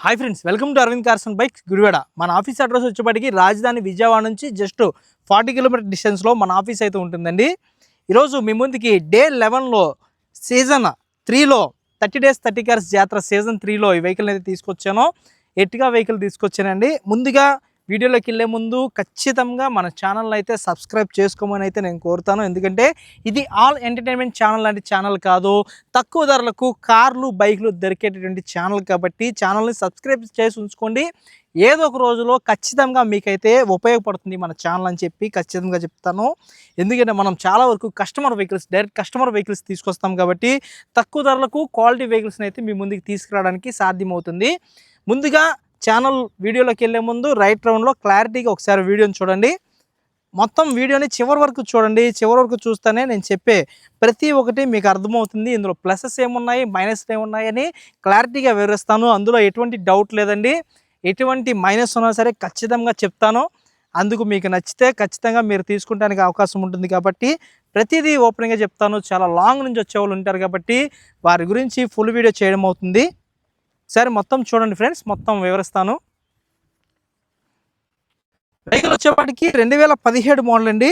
Hi friends, welcome to Aravind cars and bikes Gudivada. మన office address వచ్చేప్పటికి రాజధాని విజయవాడ నుంచి జస్ట్ 40 కిలోమీటర్ డిస్టెన్స్లో మన ఆఫీస్ అయితే ఉంటుందండి. ఈరోజు మీ ముందుకి డే 11లో సీజన్ 3లో 30 డేస్ 30 కార్స్ జాతర సీజన్ 3లో ఈ వెహికల్ అయితే తీసుకొచ్చాను. ఎర్టిగా వెహికల్ తీసుకొచ్చానండి. ముందుగా వీడియోలోకి వెళ్ళే ముందు ఖచ్చితంగా మన ఛానల్ అయితే సబ్స్క్రైబ్ చేసుకోమని అయితే నేను కోరుతాను. ఎందుకంటే ఇది ఆల్ ఎంటర్టైన్మెంట్ ఛానల్ లాంటి ఛానల్ కాదు, తక్కువ ధరలకు కార్లు బైక్లు దొరికేటటువంటి ఛానల్ కాబట్టి ఛానల్ని సబ్స్క్రైబ్ చేసి ఉంచుకోండి. ఏదో ఒక రోజులో ఖచ్చితంగా మీకైతే ఉపయోగపడుతుంది మన ఛానల్ అని చెప్పి ఖచ్చితంగా చెప్తాను. ఎందుకంటే మనం చాలా వరకు డైరెక్ట్ కస్టమర్ వెహికల్స్ తీసుకొస్తాం కాబట్టి తక్కువ ధరలకు క్వాలిటీ వెహికల్స్ని అయితే మీ ముందుకు తీసుకురావడానికి సాధ్యమవుతుంది. ముందుగా ఛానల్ వీడియోలోకి వెళ్ళే ముందు రైట్ రౌండ్లో క్లారిటీగా ఒకసారి వీడియోని చూడండి. మొత్తం వీడియోని చివరి వరకు చూడండి. చివరి వరకు చూస్తేనే నేను చెప్పే ప్రతి ఒక్కటి మీకు అర్థమవుతుంది. ఇందులో ప్లసెస్ ఏమున్నాయి, మైనస్లు ఏమున్నాయి అని క్లారిటీగా వివరిస్తాను. అందులో ఎటువంటి డౌట్ లేదండి. ఎటువంటి మైనస్ ఉన్నా సరే ఖచ్చితంగా చెప్తాను. అందుకు మీకు నచ్చితే ఖచ్చితంగా మీరు తీసుకుంటానికి అవకాశం ఉంటుంది కాబట్టి ప్రతిదీ ఓపెన్గా చెప్తాను. చాలా లాంగ్ నుంచి వచ్చేవాళ్ళు ఉంటారు కాబట్టి వారి గురించి ఫుల్ వీడియో చేయడం అవుతుంది. సరే మొత్తం చూడండి ఫ్రెండ్స్, మొత్తం వివరిస్తాను. వెహికల్ వచ్చేపాటికి 2017 మోడల్ అండి.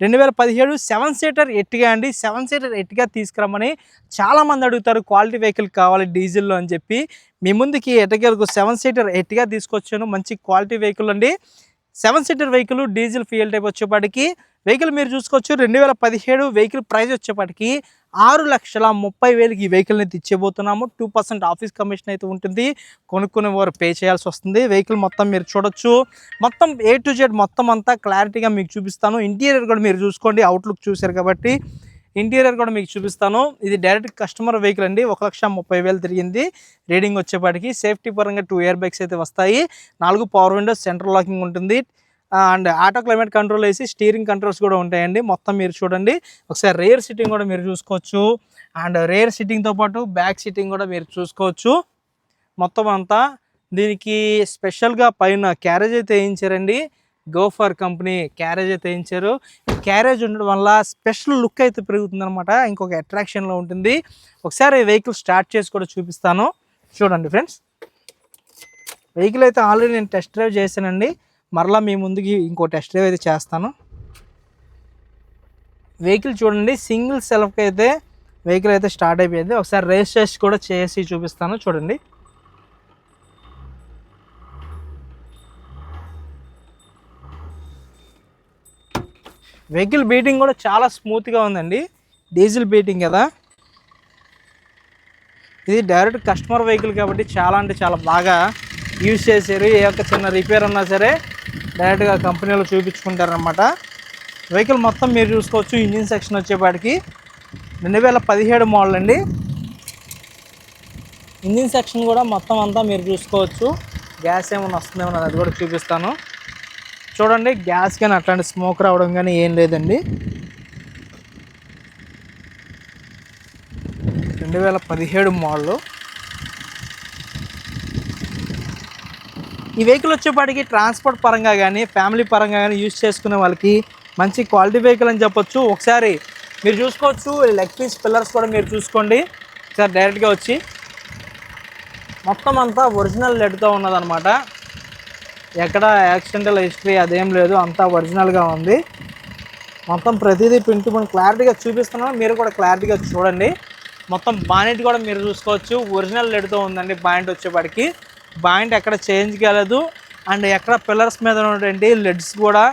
2017 7 సీటర్ ఎర్టిగా అండి. 7 సీటర్ ఎర్టిగా తీసుకురమ్మని చాలామంది అడుగుతారు, క్వాలిటీ వెహికల్ కావాలి డీజిల్లో అని చెప్పి. మీ ముందుకి ఎర్టిగాకు 7 సీటర్ ఎర్టిగా తీసుకొచ్చాను. మంచి క్వాలిటీ వెహికల్ అండి. 7 seater vehicle diesel fuel type వచ్చేపాటికి వెహికల్ మీరు చూసుకోవచ్చు. 2017 వెహికల్ ప్రైస్ వచ్చేపాటికి 6,30,000 ఈ వెహికల్ని తెచ్చిపోతున్నాము. 2% ఆఫీస్ కమిషన్ అయితే ఉంటుంది. కొనుక్కునే వారు పే చేయాల్సి వస్తుంది. వెహికల్ మొత్తం మీరు చూడొచ్చు. మొత్తం A to Z మొత్తం అంతా క్లారిటీగా మీకు చూపిస్తాను. ఇంటీరియర్ కూడా మీరు చూసుకోండి. అవుట్లుక్ చూశారు కాబట్టి ఇంటీరియర్ కూడా మీకు చూపిస్తాను. ఇది డైరెక్ట్ కస్టమర్ వెహికల్ అండి. 1,30,000 తిరిగింది. రీడింగ్ వచ్చేపాటికి సేఫ్టీ పరంగా 2 ఎయిర్ బ్యాగ్స్ అయితే వస్తాయి. 4 పవర్ విండోస్, సెంట్రల్ లాకింగ్ ఉంటుంది. అండ్ ఆటో క్లైమేట్ కంట్రోల్ వేసి స్టీరింగ్ కంట్రోల్స్ కూడా ఉంటాయండి. మొత్తం మీరు చూడండి. ఒకసారి రేర్ సిట్టింగ్ కూడా మీరు చూసుకోవచ్చు. అండ్ రేర్ సిట్టింగ్తో పాటు బ్యాక్ సిట్టింగ్ కూడా మీరు చూసుకోవచ్చు. మొత్తం అంతా దీనికి స్పెషల్గా పైన క్యారేజ్ అయితే వేయించారండి. గోఫర్ కంపెనీ క్యారేజ్ అయితే వేయించారు. క్యారేజ్ ఉండడం వల్ల స్పెషల్ లుక్ అయితే పెరుగుతుందనమాట. ఇంకొక అట్రాక్షన్లో ఉంటుంది. ఒకసారి వెహికల్ స్టార్ట్ చేసి కూడా చూపిస్తాను. చూడండి ఫ్రెండ్స్, వెహికల్ అయితే ఆల్రెడీ నేను టెస్ట్ డ్రైవ్ చేశానండి. మరలా మీ ముందుకి ఇంకో టెస్ట్ డ్రైవ్ అయితే చేస్తాను. వెహికల్ చూడండి, సింగిల్ సెల్ఫ్కి అయితే వెహికల్ అయితే స్టార్ట్ అయిపోయింది. ఒకసారి రేస్ టెస్ట్ కూడా చేసి చూపిస్తాను. చూడండి, వెహికల్ బీటింగ్ కూడా చాలా స్మూత్గా ఉందండి. డీజిల్ బీటింగ్ కదా. ఇది డైరెక్ట్ కస్టమర్ వెహికల్ కాబట్టి చాలా అంటే చాలా బాగా యూజ్ చేశారు. ఏ ఒక్క చిన్న రిపేర్ ఉన్నా సరే డైరెక్ట్గా కంపెనీలో చూపించుకుంటారనమాట. వెహికల్ మొత్తం మీరు చూసుకోవచ్చు. ఇంజిన్ సెక్షన్ వచ్చేపాటికి 2017 మోడల్ అండి. ఇంజిన్ సెక్షన్ కూడా మొత్తం అంతా మీరు చూసుకోవచ్చు. గ్యాస్ ఏమైనా వస్తుందేమో అది కూడా చూపిస్తాను. చూడండి, గ్యాస్ కానీ అట్లాంటి స్మోక్ రావడం కానీ ఏం లేదండి. 2017 మోడల్. ఈ వెహికల్ వచ్చేపాటికి ట్రాన్స్పోర్ట్ పరంగా కానీ ఫ్యామిలీ పరంగా కానీ యూజ్ చేసుకునే వాళ్ళకి మంచి క్వాలిటీ వెహికల్ అని చెప్పొచ్చు. ఒకసారి మీరు చూసుకోవచ్చు. లెగ్ పీస్ పిల్లర్స్ కూడా మీరు చూసుకోండి. ఒకసారి డైరెక్ట్గా వచ్చి మొత్తం అంతా ఒరిజినల్ లెడ్తో ఉన్నదనమాట. ఎక్కడ యాక్సిడెంటల్ హిస్టరీ అదేం లేదు, అంతా ఒరిజినల్గా ఉంది. మొత్తం ప్రతిదీ పింటు మనం క్లారిటీగా చూపిస్తున్నాను. మీరు కూడా క్లారిటీగా చూడండి. మొత్తం బానెట్ కూడా మీరు చూసుకోవచ్చు. ఒరిజినల్ లెడ్తో ఉందండి. బానెట్ వచ్చేపాటికి బాయింట్ ఎక్కడ చేంజ్ కాలేదు. అండ్ ఎక్కడ పిల్లర్స్ మీద ఉన్నటువంటి లెడ్స్ కూడా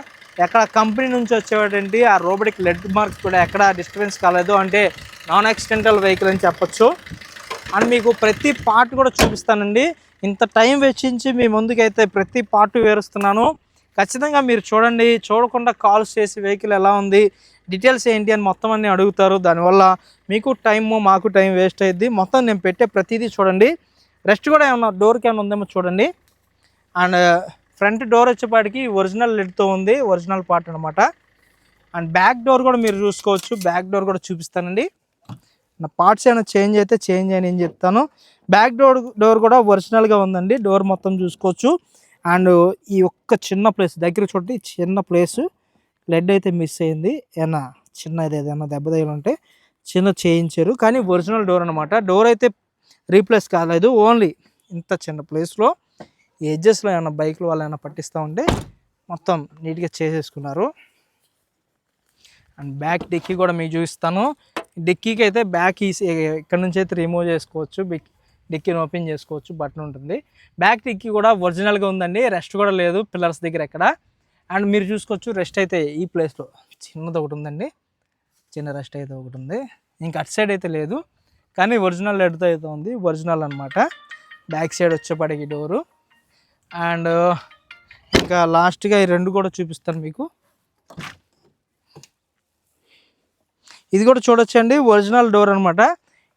ఎక్కడ కంపెనీ నుంచి వచ్చేటువంటి ఆ రోబోటిక్ లెడ్ మార్క్స్ కూడా ఎక్కడ డిస్టర్బెన్స్ కాలేదు. అంటే నాన్ యాక్సిడెంటల్ వెహికల్ అని చెప్పొచ్చు. అండ్ మీకు ప్రతి పార్ట్ కూడా చూపిస్తానండి. ఇంత టైం వెచ్చించి మీ ముందుకైతే ప్రతి పార్ట్ వివరిస్తున్నాను. ఖచ్చితంగా మీరు చూడండి. చూడకుండా కాల్స్ చేసి వెహికల్ ఎలా ఉంది, డీటెయిల్స్ ఏంటి అని మొత్తం అన్నీ అడుగుతారు. దానివల్ల మీకు టైము మాకు టైం వేస్ట్ అయ్యిద్ది. మొత్తం నేను పెట్టే ప్రతిదీ చూడండి. రెస్ట్ కూడా ఏమన్నా డోర్కి ఏమైనా ఉందేమో చూడండి. అండ్ ఫ్రంట్ డోర్ వచ్చేపాటికి ఒరిజినల్ లెడ్తో ఉంది, ఒరిజినల్ పార్ట్ అనమాట. అండ్ బ్యాక్ డోర్ కూడా మీరు చూసుకోవచ్చు. బ్యాక్ డోర్ కూడా చూపిస్తానండి. నా పార్ట్స్ ఏమైనా చేంజ్ అయితే చేంజ్ అని నేను చెప్తాను. బ్యాక్ డోర్ కూడా ఒరిజినల్గా ఉందండి. డోర్ మొత్తం చూసుకోవచ్చు. అండ్ ఈ ఒక్క చిన్న ప్లేస్ దగ్గర చూడండి, చిన్న ప్లేస్ లెడ్ అయితే మిస్ అయింది. ఏమన్నా చిన్నది ఏదైనా దెబ్బ తగిలి ఉంటే చిన్న చేయించారు, కానీ ఒరిజినల్ డోర్ అనమాట. డోర్ అయితే రీప్లేస్ కాలేదు, ఓన్లీ ఇంత చిన్న ప్లేస్లో ఎడ్జెస్లో ఏమైనా బైక్లు వాళ్ళు ఏమైనా పట్టిస్తూ ఉంటే మొత్తం నీట్గా చేసేసుకున్నారు. అండ్ బ్యాక్ డిక్కీ కూడా మీకు చూపిస్తాను. డిక్కీకి అయితే బ్యాక్ ఇక్కడ నుంచి అయితే రిమూవ్ చేసుకోవచ్చు, డిక్కీని ఓపెన్ చేసుకోవచ్చు, బటన్ ఉంటుంది. బ్యాక్ డిక్కీ కూడా ఒరిజినల్గా ఉందండి, రెస్ట్ కూడా లేదు పిల్లర్స్ దగ్గర ఎక్కడ. అండ్ మీరు చూసుకోవచ్చు రెస్ట్ అయితే ఈ ప్లేస్లో చిన్నది ఒకటి ఉందండి, చిన్న రెస్ట్ అయితే ఒకటి ఉంది. ఇంకా అటు సైడ్ అయితే లేదు, కానీ ఒరిజినల్ లెడ్తో అయితే ఉంది, ఒరిజినల్ అనమాట. బ్యాక్ సైడ్ వచ్చేపాటికి డోరు. అండ్ ఇంకా లాస్ట్గా ఈ రెండు కూడా చూపిస్తాను మీకు. ఇది కూడా చూడొచ్చండి, ఒరిజినల్ డోర్ అనమాట.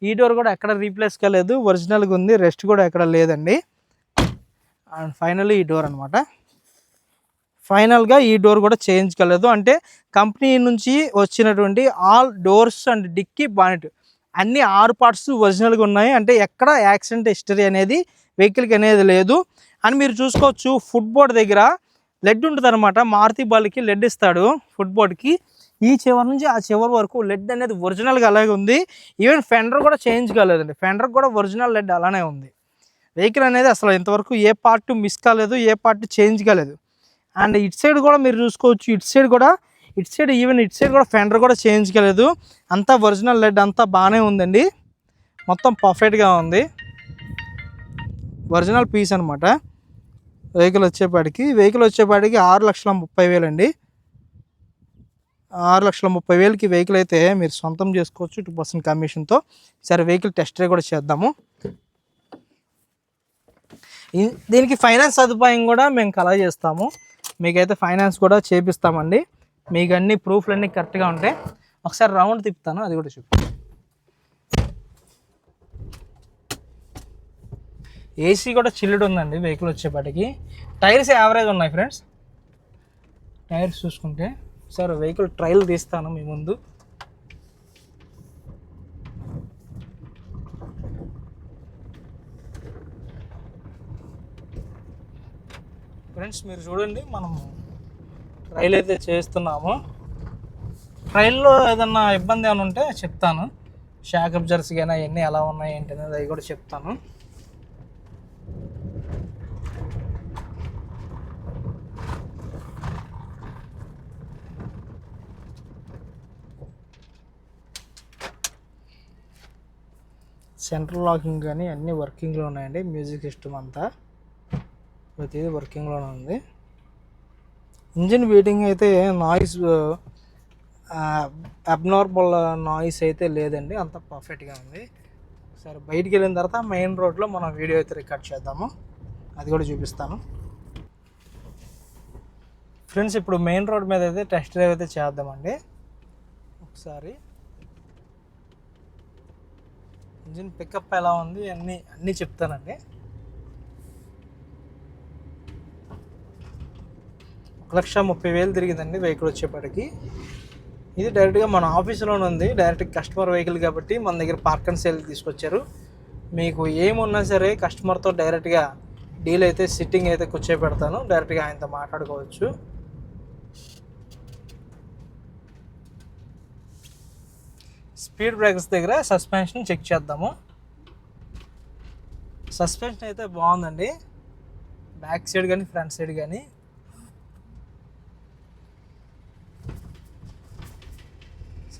ఈ డోర్ కూడా ఎక్కడ రీప్లేస్ కాలేదు, ఒరిజినల్గా ఉంది, రెస్ట్ కూడా ఎక్కడ లేదండి. అండ్ ఫైనల్లీ ఈ డోర్ అనమాట. ఫైనల్గా ఈ డోర్ కూడా చేంజ్ కాలేదు, అంటే కంపెనీ నుంచి వచ్చినటువంటి all doors and dickey bonnet అన్ని 6 పార్ట్స్ ఒరిజినల్గా ఉన్నాయి. అంటే ఎక్కడ యాక్సిడెంట్ హిస్టరీ అనేది వెహికల్కి అనేది లేదు. అని మీరు చూసుకోవచ్చు ఫుట్బోర్డ్ దగ్గర లెడ్ ఉంటుంది అనమాట. మారుతి బాల్కి లెడ్ ఇస్తాడు ఫుట్బోర్డ్కి, ఈ చివరి నుంచి ఆ చివరి వరకు లెడ్ అనేది ఒరిజినల్గా అలాగే ఉంది. ఈవెన్ ఫెండర్ కూడా చేంజ్ కాలేదండి, ఫెండర్ కూడా ఒరిజినల్ లెడ్ అలానే ఉంది. వెహికల్ అనేది అసలు ఇంతవరకు ఏ పార్ట్ మిస్ కాలేదు, ఏ పార్ట్ చేంజ్ కాలేదు. అండ్ ఇటు సైడ్ కూడా మీరు చూసుకోవచ్చు, ఇటు సైడ్ కూడా ఫెండర్ కూడా చేంజ్ కాలేదు, అంతా ఒరిజినల్ లెడ్ అంతా బాగానే ఉందండి, మొత్తం పర్ఫెక్ట్గా ఉంది, ఒరిజినల్ పీస్ అనమాట. వెహికల్ వచ్చేపాటికి 6,30,000 అండి. 6,30,000కి వెహికల్ అయితే మీరు సొంతం చేసుకోవచ్చు 2% కమిషన్తో. సరే వెహికల్ టెస్ట్ డ్రైవ్ కూడా చేద్దాము. దీనికి ఫైనాన్స్ సదుపాయం కూడా మేము కలెక్ట్ చేస్తాము, మీకైతే ఫైనాన్స్ కూడా చేపిస్తామండి. మీకు అన్ని ప్రూఫ్లు అన్నీ కరెక్ట్గా ఉంటాయి. ఒకసారి రౌండ్ తిప్పుతాను, అది కూడా చూపి. ఏసీ కూడా చిల్లుడు ఉందండి వెహికల్ వచ్చేపాటికి. టైర్స్ యావరేజ్ ఉన్నాయి ఫ్రెండ్స్, టైర్స్ చూసుకుంటే. సార్ వెహికల్ ట్రయల్ తీస్తాను మీ ముందు. ఫ్రెండ్స్ మీరు చూడండి, మనము ట్రయల్ అయితే చేస్తున్నాము. ట్రయల్లో ఏదన్నా ఇబ్బంది ఏమైనా ఉంటే చెప్తాను, షాక్ అబ్జర్స్ కానీ అవన్నీ ఎలా ఉన్నాయి ఏంటి అనేది అవి కూడా చెప్తాను. సెంట్రల్ లాకింగ్ కానీ అన్నీ వర్కింగ్లో ఉన్నాయండి. మ్యూజిక్ సిస్టమ్ అంతా ప్రతిదీ వర్కింగ్లోనే ఉంది. ఇంజిన్ బీటింగ్ అయితే నాయిస్ అబ్నార్మల్ నాయిస్ అయితే లేదండి, అంత పర్ఫెక్ట్గా ఉంది. సరే బయటికి వెళ్ళిన తర్వాత మెయిన్ రోడ్లో మనం వీడియో అయితే రికార్డ్ చేద్దాము, అది కూడా చూపిస్తాను. ఫ్రెండ్స్ ఇప్పుడు మెయిన్ రోడ్ మీద అయితే టెస్ట్ డ్రైవ్ అయితే చేద్దామండి. ఒకసారి ఇంజిన్ పికప్ ఎలా ఉంది అన్నీ చెప్తానండి. 1,30,000 తిరిగిందండి వెహికల్ వచ్చేప్పటికి. ఇది డైరెక్ట్గా మన ఆఫీస్లోనే ఉంది, డైరెక్ట్ కస్టమర్ వెహికల్ కాబట్టి మన దగ్గర పార్క్ అండ్ సేల్ తీసుకొచ్చారు. మీకు ఏమున్నా సరే కస్టమర్తో డైరెక్ట్గా డీల్ అయితే సిట్టింగ్ అయితే కూర్చోబెడతాను, డైరెక్ట్గా ఆయనతో మాట్లాడుకోవచ్చు. స్పీడ్ బ్రేకర్స్ దగ్గర సస్పెన్షన్ చెక్ చేద్దాము. సస్పెన్షన్ అయితే బాగుందండి, బ్యాక్ సైడ్ కానీ ఫ్రంట్ సైడ్ కానీ.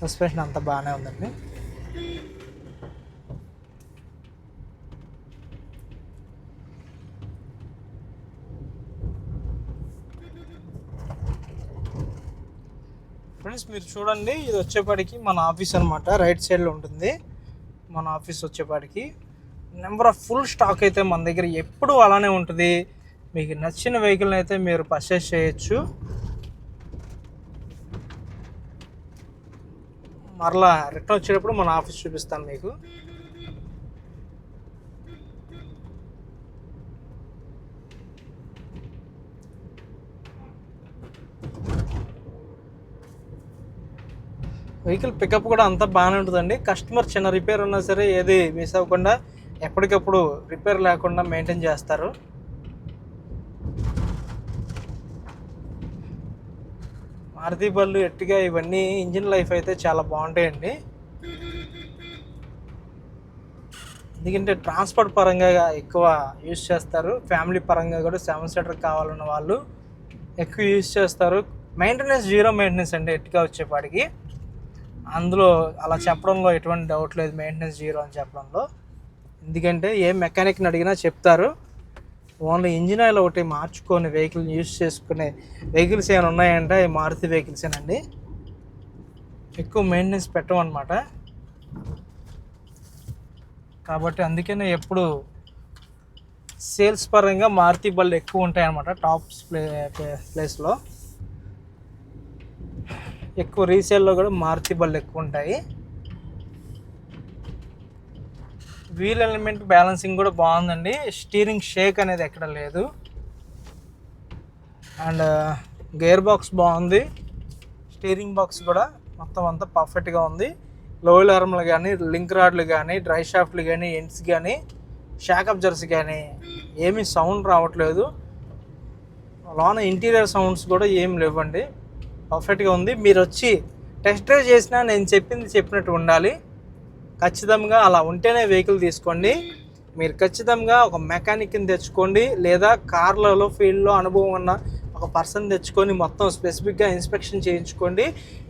సస్పెన్షన్ అంతా బాగానే ఉందండి. ఫ్రెండ్స్ మీరు చూడండి, ఇది వచ్చేపాటికి మన ఆఫీస్ అనమాట, రైట్ సైడ్లో ఉంటుంది మన ఆఫీస్ వచ్చేపాటికి. నెంబర్ ఆఫ్ ఫుల్ స్టాక్ అయితే మన దగ్గర ఎప్పుడు అలానే ఉంటుంది. మీకు నచ్చిన వెహికల్ని అయితే మీరు పర్చేస్ చేయొచ్చు. మరలా రిటర్న్ వచ్చేటప్పుడు మన ఆఫీస్ చూపిస్తాను మీకు. వెహికల్ పికప్ కూడా అంతా బాగానే ఉంటుందండి. కస్టమర్ చిన్న రిపేర్ ఉన్నా సరే ఏది మిస్ అవ్వకుండా ఎప్పటికప్పుడు రిపేర్ లేకుండా మెయింటైన్ చేస్తారు. మారుతి బళ్ళు ఎట్టిగా ఇవన్నీ ఇంజిన్ లైఫ్ అయితే చాలా బాగుంటాయండి. ఎందుకంటే ట్రాన్స్పోర్ట్ పరంగా ఎక్కువ యూజ్ చేస్తారు. ఫ్యామిలీ పరంగా కూడా 7 సీటర్ కావాలన్న వాళ్ళు ఎక్కువ యూజ్ చేస్తారు. మెయింటెనెన్స్ జీరో మెయింటెనెన్స్ అండి ఎట్టుగా వచ్చేపాటికి. అందులో అలా చెప్పడంలో ఎటువంటి డౌట్ లేదు, మెయింటెనెన్స్ జీరో అని చెప్పడంలో. ఎందుకంటే ఏ మెకానిక్ని అడిగినా చెప్తారు. ఓన్లీ ఇంజిన్ ఆయిల్ ఒకటి మార్చుకొని వెహికల్ యూజ్ చేసుకునే వెహికల్స్ ఏమైనా ఉన్నాయంటే అవి మారుతి వెహికల్సేనండి. ఎక్కువ మెయింటెనెన్స్ పెట్టమన్నమాట. కాబట్టి అందుకనే ఎప్పుడు సేల్స్ పరంగా మారుతి బళ్ళు ఎక్కువ ఉంటాయన్నమాట. టాప్స్ ప్లేస్లో ఎక్కువ రీసేల్లో కూడా మారుతి బళ్ళు ఎక్కువ ఉంటాయి. వీల్ ఎలిమెంట్ బ్యాలెన్సింగ్ కూడా బాగుందండి. స్టీరింగ్ షేక్ అనేది ఎక్కడ లేదు. అండ్ గేర్ బాక్స్ బాగుంది. స్టీరింగ్ బాక్స్ కూడా మొత్తం అంతా పర్ఫెక్ట్గా ఉంది. లోయల్ ఆర్మ్లు కానీ, లింక్ రాడ్లు కానీ, డ్రై షాఫ్ట్లు కానీ, ఎండ్స్ కానీ, షాక్ అబ్జర్స్ కానీ ఏమీ సౌండ్ రావట్లేదు. లోన ఇంటీరియర్ సౌండ్స్ కూడా ఏం లేవండి, పర్ఫెక్ట్గా ఉంది. మీరు వచ్చి టెస్ట్ డ్రైవ్ చేసినా నేను చెప్పినట్టు ఉండాలి. ఖచ్చితంగా అలా ఉంటేనే వెహికల్ తీసుకోండి. మీరు ఖచ్చితంగా ఒక మెకానిక్ని తెచ్చుకోండి, లేదా కార్లలో ఫీల్డ్లో అనుభవం ఉన్న ఒక పర్సన్ తెచ్చుకొని మొత్తం స్పెసిఫిక్గా ఇన్స్పెక్షన్ చేయించుకోండి.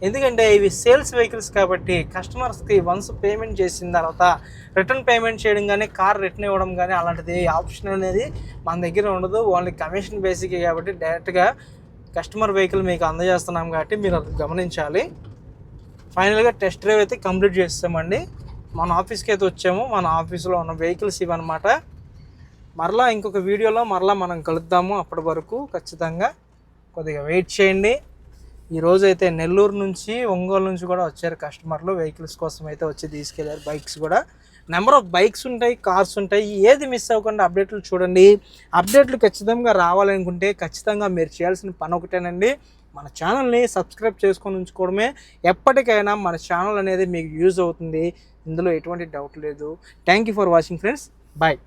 ఎందుకంటే ఇవి సేల్స్ వెహికల్స్ కాబట్టి కస్టమర్స్కి వన్స్ పేమెంట్ చేసిన తర్వాత రిటర్న్ పేమెంట్ చేయడం కానీ, కార్ రిటర్న్ ఇవ్వడం కానీ అలాంటిది ఆప్షన్ అనేది మన దగ్గర ఉండదు. ఓన్లీ కమిషన్ బేసిక్ కాబట్టి డైరెక్ట్గా కస్టమర్ వెహికల్ మీకు అందజేస్తున్నాం కాబట్టి మీరు అది గమనించాలి. ఫైనల్గా టెస్ట్ డ్రైవ్ అయితే కంప్లీట్ చేస్తామండి. మన ఆఫీస్కి అయితే వచ్చాము. మన ఆఫీస్లో ఉన్న వెహికల్స్ ఇవన్నమాట. మరలా ఇంకొక వీడియోలో మరలా మనం కలుద్దాము. అప్పటి వరకు ఖచ్చితంగా కొద్దిగా వెయిట్ చేయండి. ఈరోజు అయితే నెల్లూరు నుంచి, ఒంగోలు నుంచి కూడా వచ్చారు కస్టమర్లు. వెహికల్స్ కోసం అయితే వచ్చి తీసుకెళ్ళారు. బైక్స్ కూడా నెంబర్ ఆఫ్ బైక్స్ ఉంటాయి, కార్స్ ఉంటాయి. ఏది మిస్ అవ్వకుండా అప్డేట్లు చూడండి. అప్డేట్లు ఖచ్చితంగా రావాలనుకుంటే ఖచ్చితంగా మీరు చేయాల్సిన పని ఒకటేనండి, మన ఛానల్ని సబ్స్క్రైబ్ చేసుకొని ఉంచుకోవడమే. ఎప్పటికైనా మన ఛానల్ అనేది మీకు యూజ్ అవుతుంది, ఇందులో ఎటువంటి డౌట్ లేదు. Thank you for watching friends. Bye.